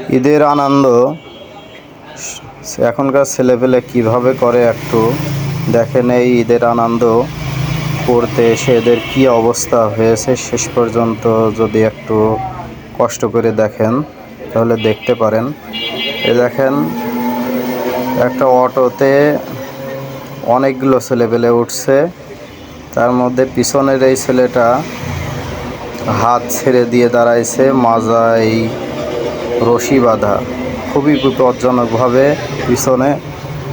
ঈদের আনন্দ এখনকার ছেলেপেলে কিভাবে করে একটু দেখেন। এই ঈদের আনন্দ করতে এসে এদের কী অবস্থা হয়েছে শেষ পর্যন্ত যদি একটু কষ্ট করে দেখেন তাহলে দেখতে পারেন। এ দেখেন একটা অটোতে অনেকগুলো ছেলেপেলে উঠছে, তার মধ্যে পিছনের এই ছেলেটা হাত ছেড়ে দিয়ে দাঁড়াইছে, মাজায় রশি বাঁধা, খুবই বিপজ্জনকভাবে পিছনে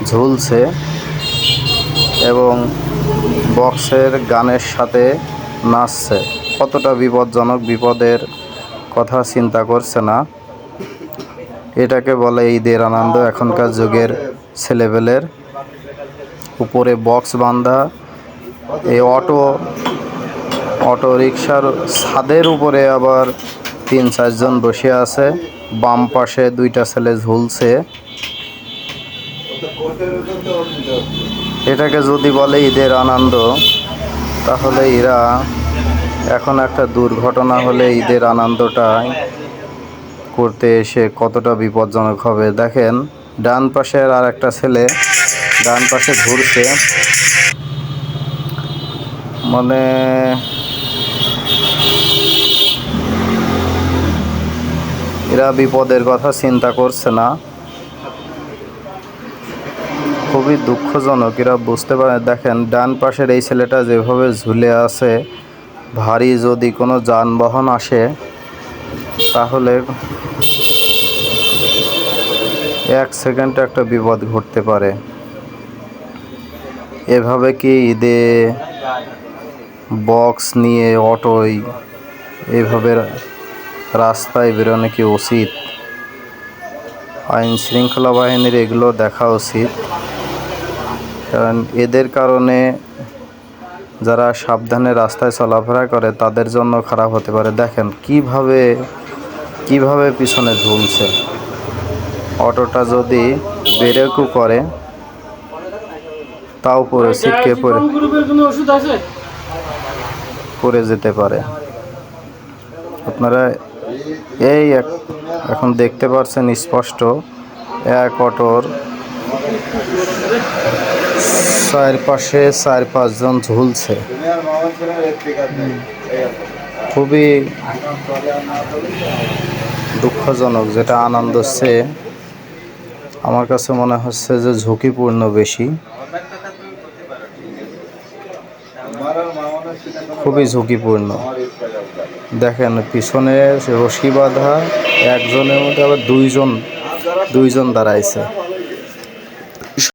ঝুলছে এবং বক্সের গানের সাথে নাচছে। কতটা বিপজ্জনক, বিপদের কথা চিন্তা করছে না। এটাকে বলে ঈদের আনন্দ এখনকার যুগের ছেলেপেলের। উপরে বক্স বাঁধা এই অটো রিকশার ছাদের উপরে আবার ৩-৪ জন বসে আছে, বাম পাশে 2টা ছেলে ঝুলছে। এটাকে যদি বলে ঈদের আনন্দ, তাহলে এরা এখন একটা দুর্ঘটনা হলে ঈদের আনন্দটা করতে এসে কতটা বিপজ্জনক হবে। দেখেন ডান পাশের আর একটা ছেলে ডান পাশে ঘুরছে, মানে এরা বিপদের কথা চিন্তা করছে না। খুবই দুঃখজনক, এরা বুঝতে পারে। দেখেন ডান পাশের এই ছেলেটা যেভাবে ঝুলে আছে, ভারী যদি কোনো যানবাহন আসে তাহলে 1 সেকেন্ডে একটা বিপদ ঘটতে পারে। এভাবে কি ঈদে বক্স নিয়ে অটোয় এইভাবে রাস্তায় বেরোনো কি উচিত? আইন শৃঙ্খলা বাহিনীর এগুলো দেখা উচিত, কারণ এদের কারণে যারা সাবধানে রাস্তায় চলাফেরা করে তাদের জন্য খারাপ হতে পারে। দেখেন কিভাবে পিছনে ঝুলছে। অটোটা যদি ব্রেকও করে তাও ছিটকে পড়ে যেতে পারে। আপনারা এখন দেখতে পাচ্ছেন স্পষ্ট, এক অটোর চারপাশে 4-5 জন ঝুলছে। খুবই দুঃখজনক। যেটা আনন্দ হচ্ছে, আমার কাছে মনে হচ্ছে যে ঝুঁকিপূর্ণ বেশি, খুবই ঝুঁকিপূর্ণ। দেখেন পিছনে রশি বাঁধা, একজনের মধ্যে আবার দুইজন দাঁড়াইছে।